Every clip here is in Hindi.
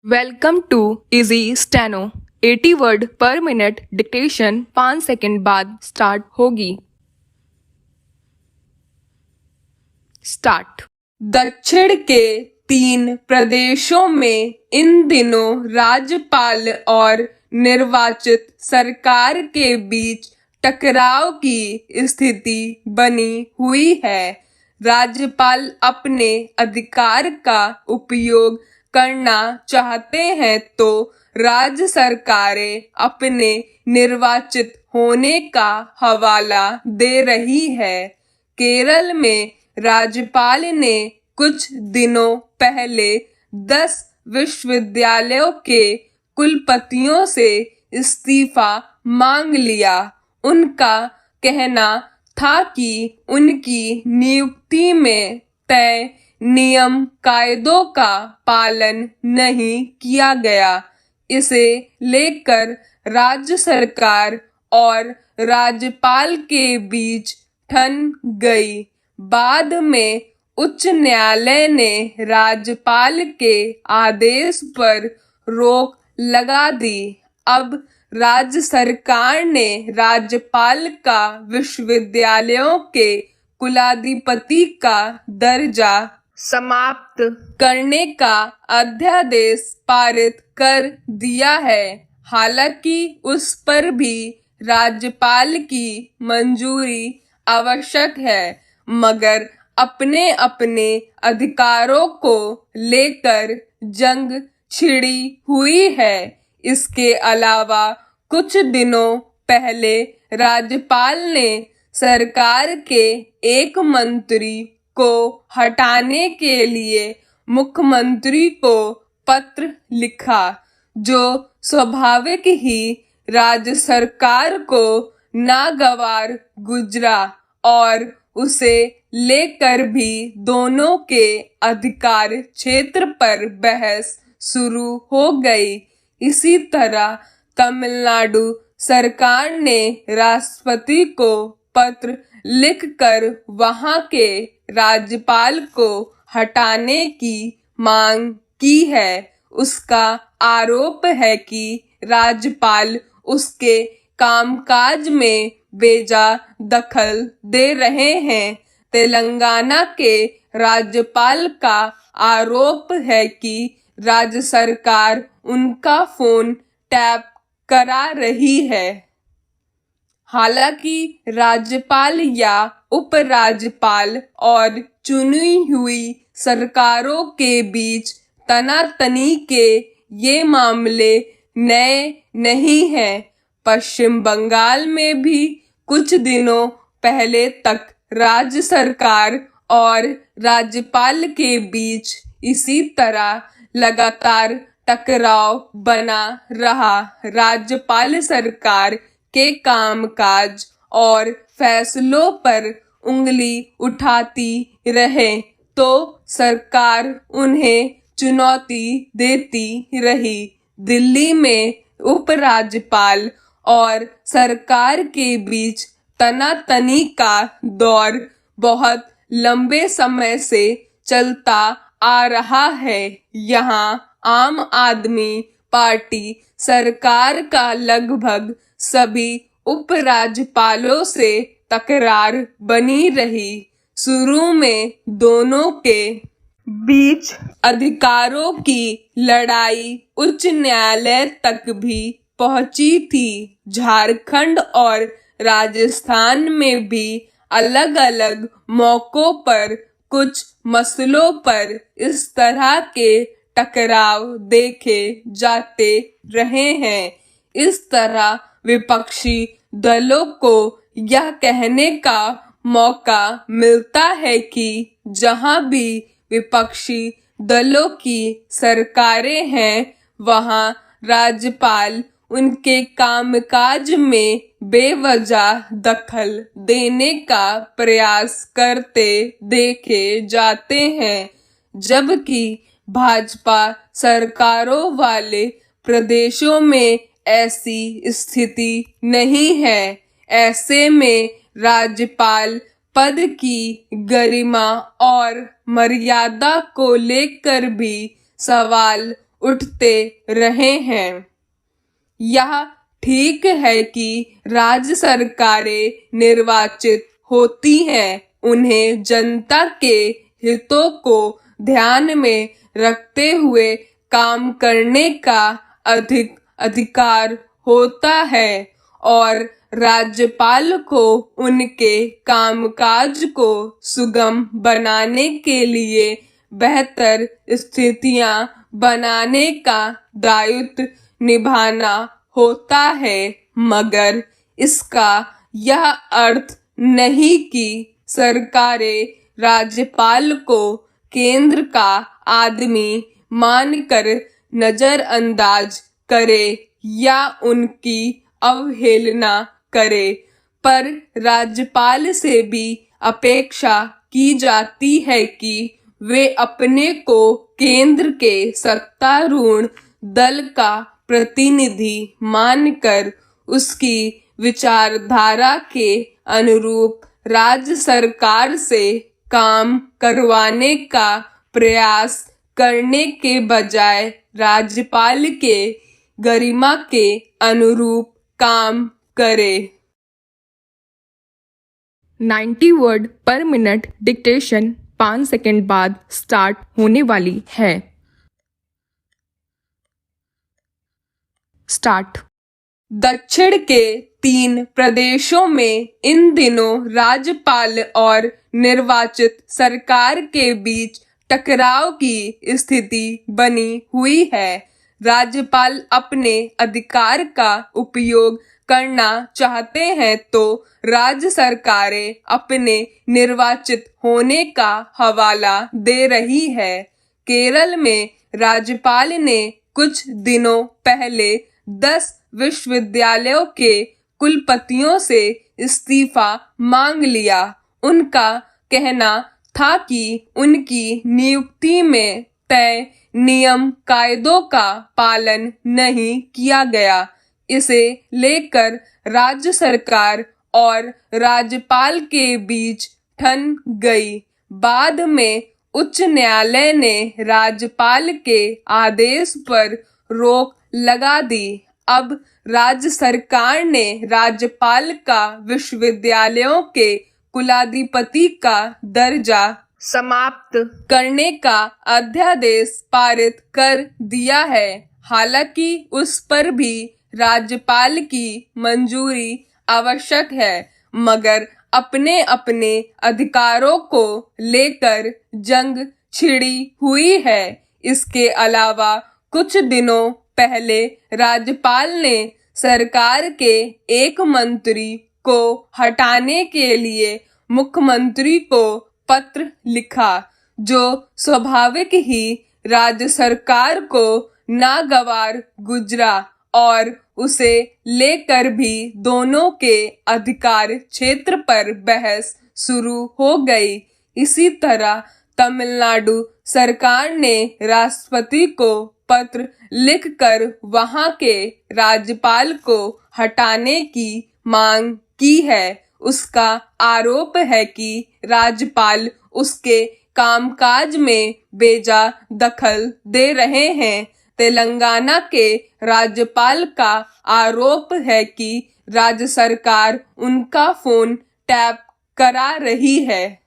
Welcome to easy steno 80 word per minute dictation 5 second बाद स्टार्ट होगी। स्टार्ट। दक्षिण के 3 प्रदेशों में इन दिनों राज्यपाल और निर्वाचित सरकार के बीच टकराव की स्थिति बनी हुई है। राज्यपाल अपने अधिकार का उपयोग करना चाहते हैं तो राज्य सरकारें अपने निर्वाचित होने का हवाला दे रही है। केरल में राज्यपाल ने कुछ दिनों पहले 10 विश्वविद्यालयों के कुलपतियों से इस्तीफा मांग लिया। उनका कहना था कि उनकी नियुक्ति में तय नियम कायदों का पालन नहीं किया गया। इसे लेकर राज्य सरकार और राज्यपाल के बीच ठन गई। बाद में उच्च न्यायालय ने राज्यपाल के आदेश पर रोक लगा दी। अब राज्य सरकार ने राज्यपाल का विश्वविद्यालयों के कुलाधिपति का दर्जा समाप्त करने का अध्यादेश पारित कर दिया है। हालांकि उस पर भी राज्यपाल की मंजूरी आवश्यक है, मगर अपने अपने अधिकारों को लेकर जंग छिड़ी हुई है। इसके अलावा कुछ दिनों पहले राज्यपाल ने सरकार के एक मंत्री को हटाने के लिए मुख्यमंत्री को पत्र लिखा, जो स्वाभाविक ही राज्य सरकार को नागवार गुजरा और उसे लेकर भी दोनों के अधिकार क्षेत्र पर बहस शुरू हो गई। इसी तरह तमिलनाडु सरकार ने राष्ट्रपति को पत्र लिखकर वहां के राज्यपाल को हटाने की मांग की है। उसका आरोप है कि राज्यपाल उसके कामकाज में बेजा दखल दे रहे हैं। तेलंगाना के राज्यपाल का आरोप है कि राज्य सरकार उनका फोन टैप करा रही है। हालांकि राज्यपाल या उपराज्यपाल और चुनी हुई सरकारों के बीच तनातनी के ये मामले नए नहीं हैं। पश्चिम बंगाल में भी कुछ दिनों पहले तक राज्य सरकार और राज्यपाल के बीच इसी तरह लगातार टकराव बना रहा। राज्यपाल सरकार के कामकाज और फैसलों पर उंगली उठाती रहे तो सरकार उन्हें चुनौती देती रही। दिल्ली में उपराज्यपाल और सरकार के बीच तनातनी का दौर बहुत लंबे समय से चलता आ रहा है। यहाँ आम आदमी पार्टी सरकार का लगभग सभी उपराज्यपालों से तकरार बनी रही। शुरू में दोनों के बीच अधिकारों की लड़ाई उच्च न्यायालय तक भी पहुंची थी। झारखंड और राजस्थान में भी अलग अलग मौकों पर कुछ मसलों पर इस तरह के टकराव देखे जाते रहे हैं। इस तरह विपक्षी दलों को यह कहने का मौका मिलता है कि जहां भी विपक्षी दलों की सरकारें हैं, वहां राज्यपाल उनके कामकाज में बेवजह दखल देने का प्रयास करते देखे जाते हैं, जबकि भाजपा सरकारों वाले प्रदेशों में ऐसी स्थिति नहीं है। ऐसे में राज्यपाल पद की गरिमा और मर्यादा को लेकर भी सवाल उठते रहे हैं। यह ठीक है कि राज्य सरकारें निर्वाचित होती हैं, उन्हें जनता के हितों को ध्यान में रखते हुए काम करने का अधिक अधिकार होता है और राज्यपाल को उनके कामकाज को सुगम बनाने के लिए बेहतर स्थितियां बनाने का दायित्व निभाना होता है, मगर इसका यह अर्थ नहीं कि सरकारें राज्यपाल को केंद्र का आदमी मानकर नजरअंदाज करे या उनकी अवहेलना करे, पर राज्यपाल से भी अपेक्षा की जाती है कि वे अपने को केंद्र के सत्तारूढ़ दल का प्रतिनिधि मानकर उसकी विचारधारा के अनुरूप राज्य सरकार से काम करवाने का प्रयास करने के बजाय राज्यपाल के गरिमा के अनुरूप काम करे। 90 word per minute dictation 5 second बाद स्टार्ट होने वाली है। स्टार्ट। दक्षिण के 3 प्रदेशों में इन दिनों राज्यपाल और निर्वाचित सरकार के बीच टकराव की स्थिति बनी हुई है। राज्यपाल अपने अधिकार का उपयोग करना चाहते हैं तो राज्य सरकारें अपने निर्वाचित होने का हवाला दे रही है। केरल में राज्यपाल ने कुछ दिनों पहले 10 विश्वविद्यालयों के कुलपतियों से इस्तीफा मांग लिया। उनका कहना था कि उनकी नियुक्ति में तय नियम कायदों का पालन नहीं किया गया। इसे लेकर राज्य सरकार और राज्यपाल के बीच ठन गई। बाद में उच्च न्यायालय ने राज्यपाल के आदेश पर रोक लगा दी। अब राज्य सरकार ने राज्यपाल का विश्वविद्यालयों के कुलाधिपति का दर्जा समाप्त करने का अध्यादेश पारित कर दिया है। हालांकि उस पर भी राज्यपाल की मंजूरी आवश्यक है, मगर अपने अपने अधिकारों को लेकर जंग छिड़ी हुई है। इसके अलावा कुछ दिनों पहले राज्यपाल ने सरकार के एक मंत्री को हटाने के लिए मुख्यमंत्री को पत्र लिखा, जो स्वाभाविक ही राज्य सरकार को नागवार गुजरा और उसे लेकर भी दोनों के अधिकार क्षेत्र पर बहस शुरू हो गई। इसी तरह तमिलनाडु सरकार ने राष्ट्रपति को पत्र लिखकर वहां के राज्यपाल को हटाने की मांग की है। उसका आरोप है कि राज्यपाल उसके कामकाज में बेजा दखल दे रहे हैं। तेलंगाना के राज्यपाल का आरोप है कि राज्य सरकार उनका फोन टैप करा रही है।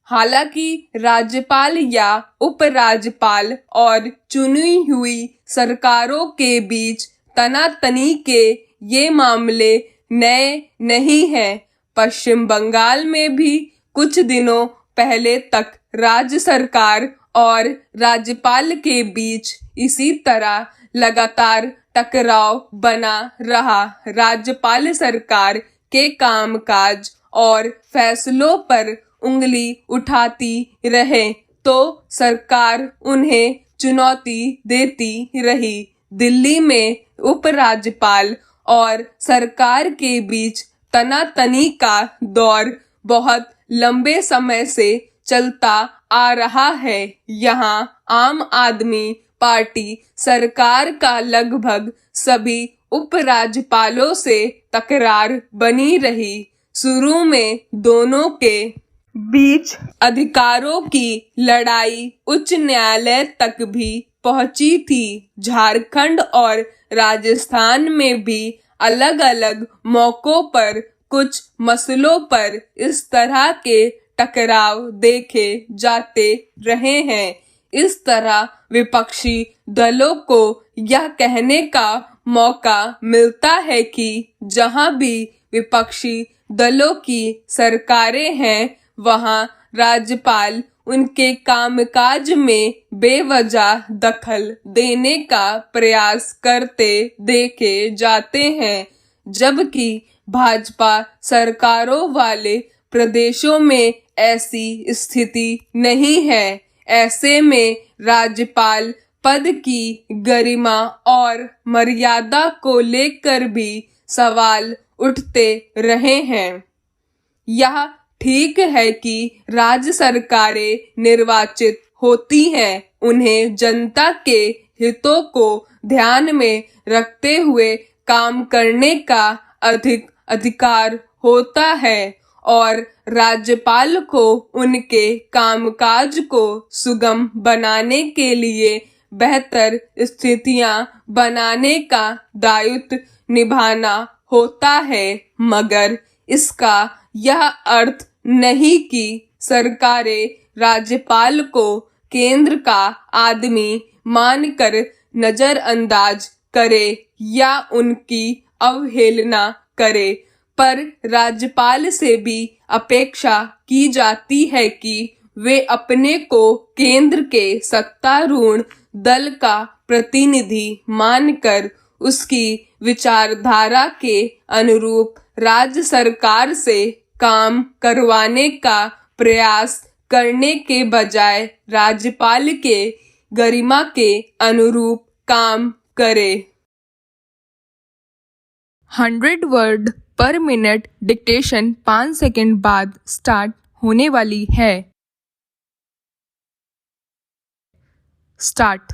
हालांकि राज्यपाल या उपराज्यपाल और चुनी हुई सरकारों के बीच तनातनी के ये मामले नए नहीं हैं। पश्चिम बंगाल में भी कुछ दिनों पहले तक राज्य सरकार और राज्यपाल के बीच इसी तरह लगातार टकराव बना रहा। राज्यपाल सरकार के कामकाज और फैसलों पर उंगली उठाती रहे तो सरकार उन्हें चुनौती देती रही। दिल्ली में उपराज्यपाल और सरकार के बीच तनातनी का दौर बहुत लंबे समय से चलता आ रहा है। यहाँ आम आदमी पार्टी सरकार का लगभग सभी उपराज्यपालों से तकरार बनी रही। शुरू में दोनों के बीच अधिकारों की लड़ाई उच्च न्यायालय तक भी पहुंची थी। झारखंड और राजस्थान में भी अलग अलग मौकों पर कुछ मसलों पर इस तरह के टकराव देखे जाते रहे हैं। इस तरह विपक्षी दलों को यह कहने का मौका मिलता है कि जहां भी विपक्षी दलों की सरकारें हैं, वहां राज्यपाल उनके कामकाज में बेवजह दखल देने का प्रयास करते देखे जाते हैं, जबकि भाजपा सरकारों वाले प्रदेशों में ऐसी स्थिति नहीं है। ऐसे में राज्यपाल पद की गरिमा और मर्यादा को लेकर भी सवाल उठते रहे हैं। यह ठीक है कि राज्य सरकारें निर्वाचित होती हैं, उन्हें जनता के हितों को ध्यान में रखते हुए काम करने का अधिक अधिकार होता है और राज्यपाल को उनके कामकाज को सुगम बनाने के लिए बेहतर स्थितियां बनाने का दायित्व निभाना होता है। मगर इसका यह अर्थ नहीं कि सरकारें राज्यपाल को केंद्र का आदमी मानकर नजरअंदाज करे या उनकी अवहेलना करे, पर राज्यपाल से भी अपेक्षा की जाती है कि वे अपने को केंद्र के सत्तारूढ़ दल का प्रतिनिधि मानकर उसकी विचारधारा के अनुरूप राज्य सरकार से काम करवाने का प्रयास करने के बजाय राज्यपाल के गरिमा के अनुरूप काम करे। 100 word per minute dictation 5 second बाद स्टार्ट होने वाली है। स्टार्ट।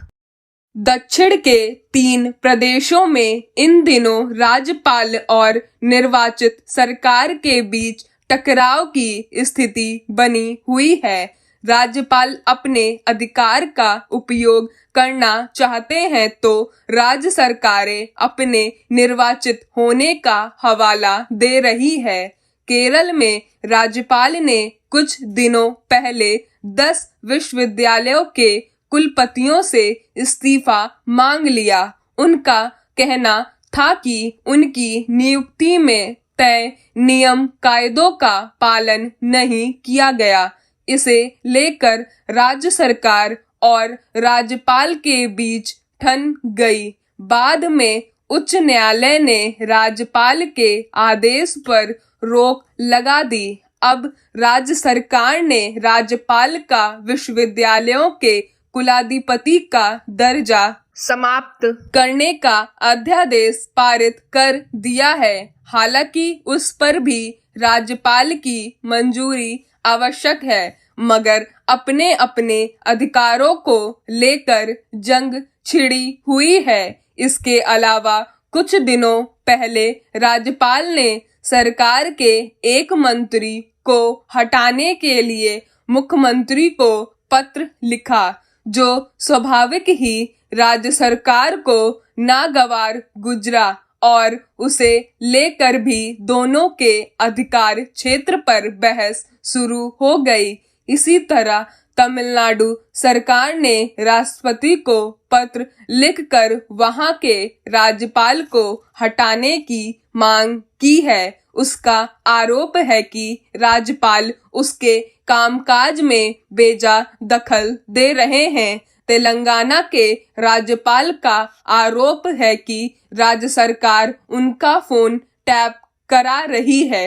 दक्षिण के 3 प्रदेशों में इन दिनों राज्यपाल और निर्वाचित सरकार के बीच टकराव की स्थिति बनी हुई है। राज्यपाल अपने अधिकार का उपयोग करना चाहते हैं तो राज्य सरकारें अपने निर्वाचित होने का हवाला दे रही है। केरल में राज्यपाल ने कुछ दिनों पहले 10 विश्वविद्यालयों के कुलपतियों से इस्तीफा मांग लिया। उनका कहना था कि उनकी नियुक्ति में तय नियम कायदों का पालन नहीं किया गया। इसे लेकर राज्य सरकार और राज्यपाल के ठन ठन गई। बाद में उच्च न्यायालय ने राज्यपाल के आदेश पर रोक लगा दी। अब राज्य सरकार ने राज्यपाल का विश्वविद्यालयों के कुलाधिपति का दर्जा समाप्त करने का अध्यादेश पारित कर दिया है। हालांकि उस पर भी राज्यपाल की मंजूरी आवश्यक है, मगर अपने अपने अधिकारों को लेकर जंग छिड़ी हुई है। इसके अलावा कुछ दिनों पहले राज्यपाल ने सरकार के एक मंत्री को हटाने के लिए मुख्यमंत्री को पत्र लिखा, जो स्वाभाविक ही राज्य सरकार को नागवार गुजरा और उसे लेकर भी दोनों के अधिकार क्षेत्र पर बहस शुरू हो गई। इसी तरह तमिलनाडु सरकार ने राष्ट्रपति को पत्र लिखकर वहां के राज्यपाल को हटाने की मांग की है। उसका आरोप है कि राज्यपाल उसके कामकाज में बेजा दखल दे रहे हैं। तेलंगाना के राज्यपाल का आरोप है कि राज्य सरकार उनका फोन टैप करा रही है।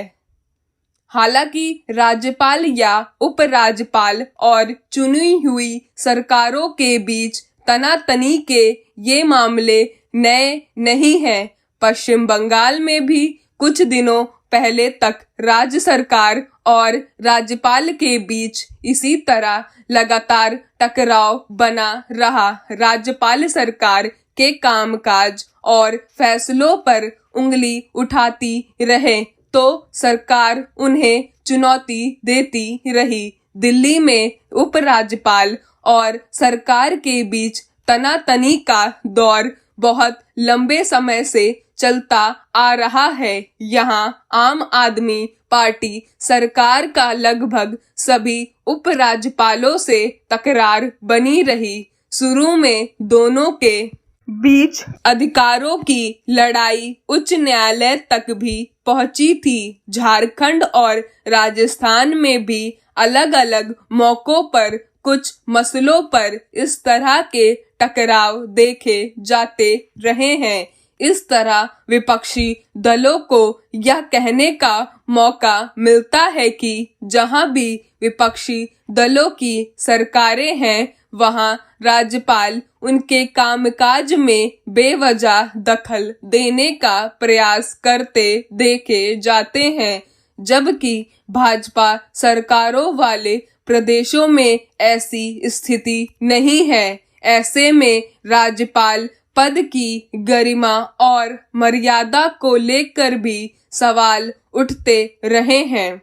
हालांकि राज्यपाल या उपराज्यपाल और चुनी हुई सरकारों के बीच तनातनी के ये मामले नए नहीं हैं। पश्चिम बंगाल में भी कुछ दिनों पहले तक राज्य सरकार और राज्यपाल के बीच इसी तरह लगातार टकराव बना रहा। राज्यपाल सरकार के कामकाज और फैसलों पर उंगली उठाती रहे तो सरकार उन्हें चुनौती देती रही। दिल्ली में उपराज्यपाल और सरकार के बीच तनातनी का दौर बहुत लंबे समय से चलता आ रहा है। यहाँ आम आदमी पार्टी सरकार का लगभग सभी उपराज्यपालों से तकरार बनी रही। शुरू में दोनों के बीच अधिकारों की लड़ाई उच्च न्यायालय तक भी पहुंची थी। झारखंड और राजस्थान में भी अलग अलग मौकों पर कुछ मसलों पर इस तरह के टकराव देखे जाते रहे हैं। इस तरह विपक्षी दलों को यह कहने का मौका मिलता है कि जहां भी विपक्षी दलों की सरकारें हैं, वहां राज्यपाल उनके कामकाज में बेवजह दखल देने का प्रयास करते देखे जाते हैं, जबकि भाजपा सरकारों वाले प्रदेशों में ऐसी स्थिति नहीं है। ऐसे में राज्यपाल पद की गरिमा और मर्यादा को लेकर भी सवाल उठते रहे हैं।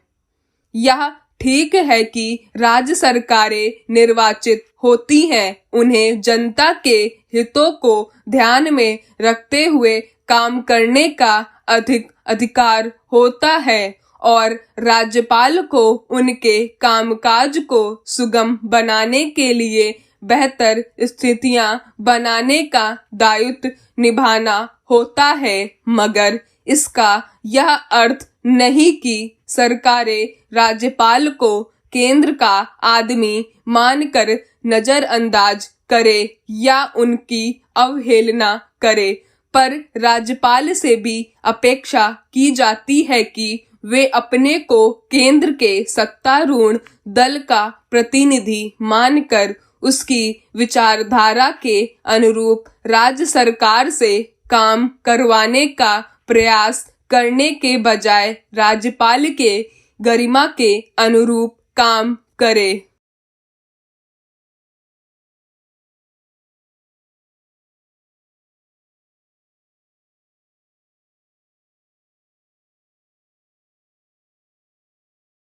यह ठीक है कि राज्य सरकारें निर्वाचित होती हैं, उन्हें जनता के हितों को ध्यान में रखते हुए काम करने का अधिक अधिकार होता है और राज्यपाल को उनके कामकाज को सुगम बनाने के लिए बेहतर स्थितियां बनाने का दायित्व निभाना होता है। मगर इसका यह अर्थ नहीं कि सरकारें राज्यपाल को केंद्र का आदमी मानकर नजरअंदाज करे या उनकी अवहेलना करे, पर राज्यपाल से भी अपेक्षा की जाती है कि वे अपने को केंद्र के सत्तारूढ़ दल का प्रतिनिधि मानकर उसकी विचारधारा के अनुरूप राज्य सरकार से काम करवाने का प्रयास करने के बजाय राज्यपाल के गरिमा के अनुरूप काम करे।